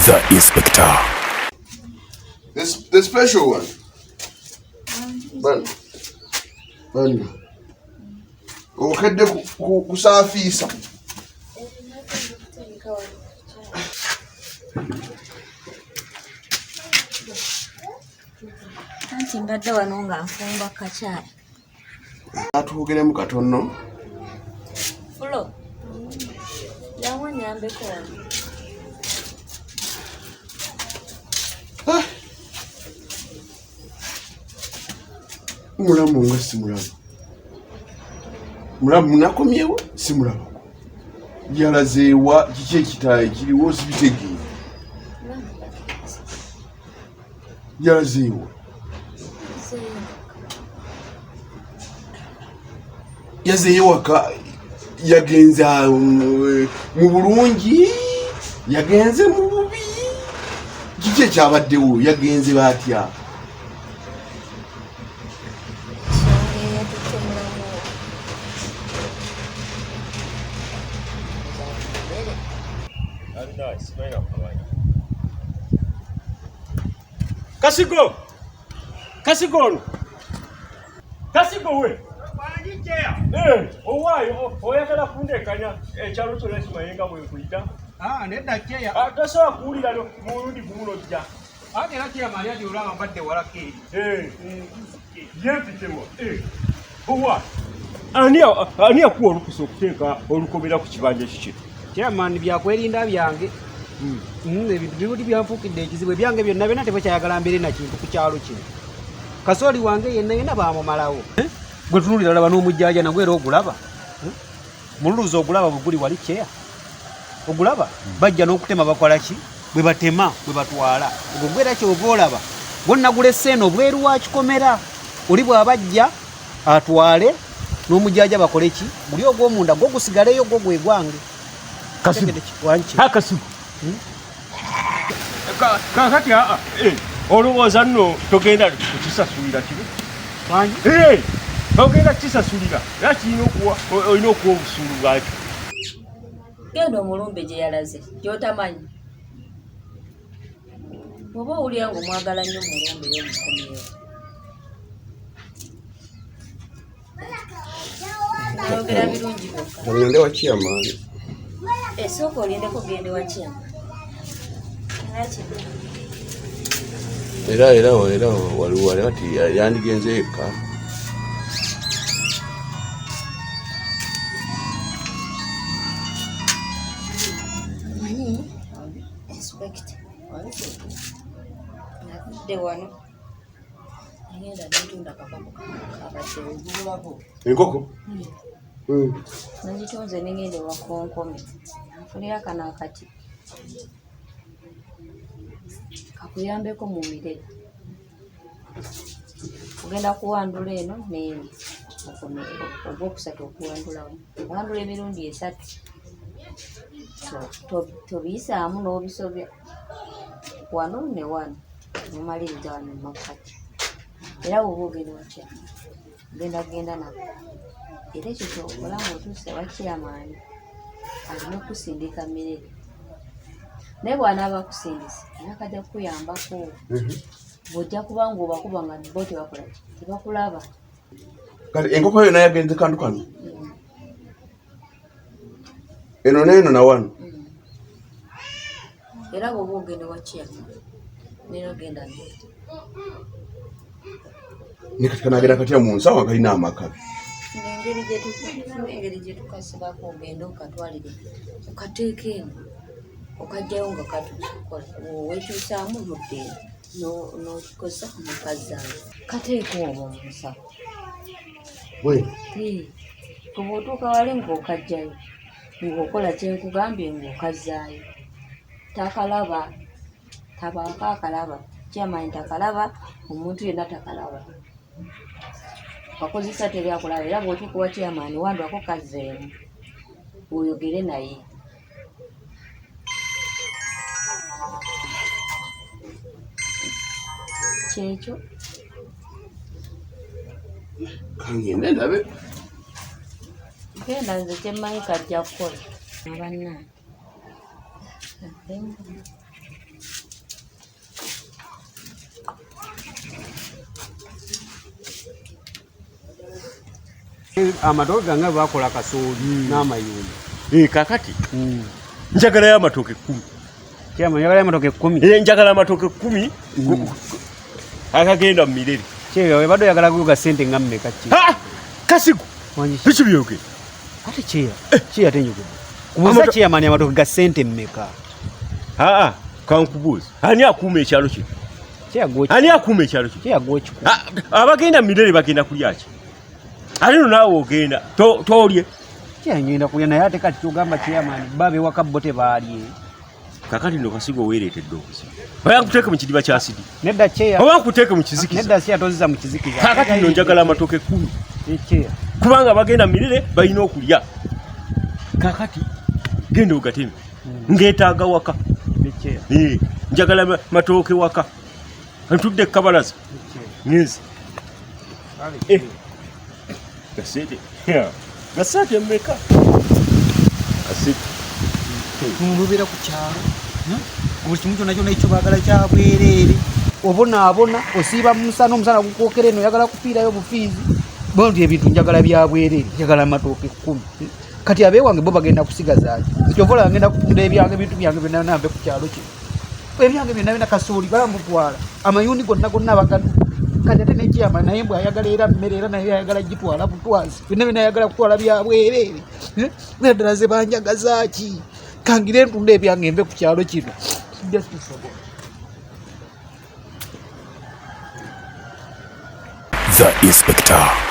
The Inspector. The special one. Bana. Okedde kusafisa. Anti mbadde wano nga nfumba kakyala. Atugeremu katono. Fulo. Yawo nyambeko wano. Mulamu nga si mulamu. Mulamu nakomyewo si mulamu. Yalazeewa kiki ekitaayi kiriwo sibitegeera. Yalazeewa. Yazeewaka yagenze mu bulungi yagenze mu bubi kiki ekyabaddewo yagenze batya. Kasigo! Kasigo! Kasigo we! Owaayo oyagala kundekanya ekyalo kyonna kimayenga bwe nkuyita. Nedda kyeya. Tasobola kuwulira mulundi gumulojja. Ate era kyeya mali ati olaba mbadde walako eri. Yempitemo. Owaayo ani akuwa olukusa okuteeka olukomera ku kibanja kikino? Chairman byakwerinda byange. Ebintu bibuli byanfuukidde ekizibu ebyange byonna byonna tebakyayagala mbeere na kintu ku kyalo kino. Kasooli wange yenna baamumalawo. Gwe tunulira olaba n'omujjaaja nagwe era ogulaba. Mululuzi ogulaba buguli wali kyeya. Ogulaba bajja n'okutema bakola ki? Bwe batema bwe batwala. Ogwo gwe era kyova olaba. Gonna gulese eno bweru wa kikomera. Oli bw'abajja atwale n'omujjaaja bakole ki? Buli ogw'omunda gwo gusigaleyo gwo gwe gwange. Kasigo. Kakati olowooza nno togenda kukisasulira kibi? Togenda kukisasulira era olina okuwa obusuulu bwakyo. Genda omulumbe gye yalaze gy'otamanyi. Oba owulira ng'omwagala nnyo omulumbe y'omukomyewo. Oyogera birungi byokka. Ogende wa chairman. Sooka olindeko gende wa chairman. Era waliwo ati yandigenze eka. Inspector. Nakudde wano. Ngenda n'entunda akakapu kabadde. Enkoko? Nagitonze n'engenda ewa konkome. Nfunira kano akati. Kakuyambeko mu mirere. Ogenda kuwandula eno n'eno. Ogwokusatu okuwandulawo. Wandula emirundi 3. Tobiyisaamu n'obisobya. Wano ne wano. Mumaliriza wano mu makkati. Era bw'oba ogenda watya. Genda nako. Era ekyo kyokola ng'otuuse wa chairman alina okusindika mirere. Naye bw'anaaba akusindise anakajja kukuyambako. Bw'ojja kuba ng'obakuba nga bo tebakulaba. Kati enkoko yonna yagenze kantu kano? Eno n'eno na wano? Era bw'oba ogenda wa chairman nero genda ndeeta. Ne kati kanagenda katya mu nsawo kalina amakabi. Engeri gye tukasibako ogenda okatwalire okateeka eno okajjayo nga katukola weekyusaamu ludde n'okikozesa ku mukazaawe kateeka omwo mu nsawo. Kuba otuuka wali ng'okajjayo ng'okola kyenkugambye ng'okazaayo takalaba tabaako akalaba chairman takalaba omuntu yenna takalaba. Kakozesa teri akulaba era bw'otuuka wa chairman wandwako kazzeemu oyogere naye. Kyekyo kangende ndabe. Genda nze kyemmanyi kajja kukola abanna. Amatooke gange bakola kasooli n'amayumba. Kakati njagala y'amatooke 10. Kyama njagala y'amatooke 10. Njagala amatooke 10 akagenda mu mirere. Kyega we bado yagala kuga sente nga mmeka ki? Kasigu. Biki byoge? Ate Kyeya tenyugo. Kubuza Chairman amatooke ga sente mmeka? Kankubuuza. Ani akuuma ekyalo kino? Ani akuuma ekyalo kino? Kyeya gwoki. Abagenda mu mirere bagenda kulya ki? Ali no naawe ogenda tolye. Kyeya ngenda kulya naye ate kati kyogamba Chairman babe waka bote baalye. Kakati ndo Kasigu weeretedde obuzibu. Bayankuteeke mu kidiba kya sidi. Nedda Kyeya. Bayankuteeke mu kizikiza. Nedda Kyeya toziza mu kizikiza. Kakati ndo njagala amatooke 10. Kyeya. Kubanga bagenda mirere balina okulya. Kakati genda ogateme. Ngeetaaga waka. Kyeya. Njagala matooke waka. Ntudde kabalaza. Ngizi. Gasete. Gasete mmeka? Gasete. Mulubira ku kyalo. Buli kimu kyonna kyonna ekyo baagala kya bwereere. Obonaabona osiiba musana omusana gukwokera eno oyagala kufiirayo bufiizi. Bondi ebintu njagala bya bwereere. Njagala amatooke 10. Kati abeewange bo bagenda kusigazaaki. Ekyovola ngenda kutunda ebyange ebintu byange byonna nambe ku kyalo kino. Ebyange byonna bina kasooli balamutwala. Amayuuni gonna bagano. Kati ate ne Chairman naye mbwe ayagala era mmere era naye ayagala gitwala butwazi. Byonna ayagala kutwala bya bwereere. Naddala ze banjagazaaki. Kangire ntunda ebyange mbe ku kyalo kino. The Inspector.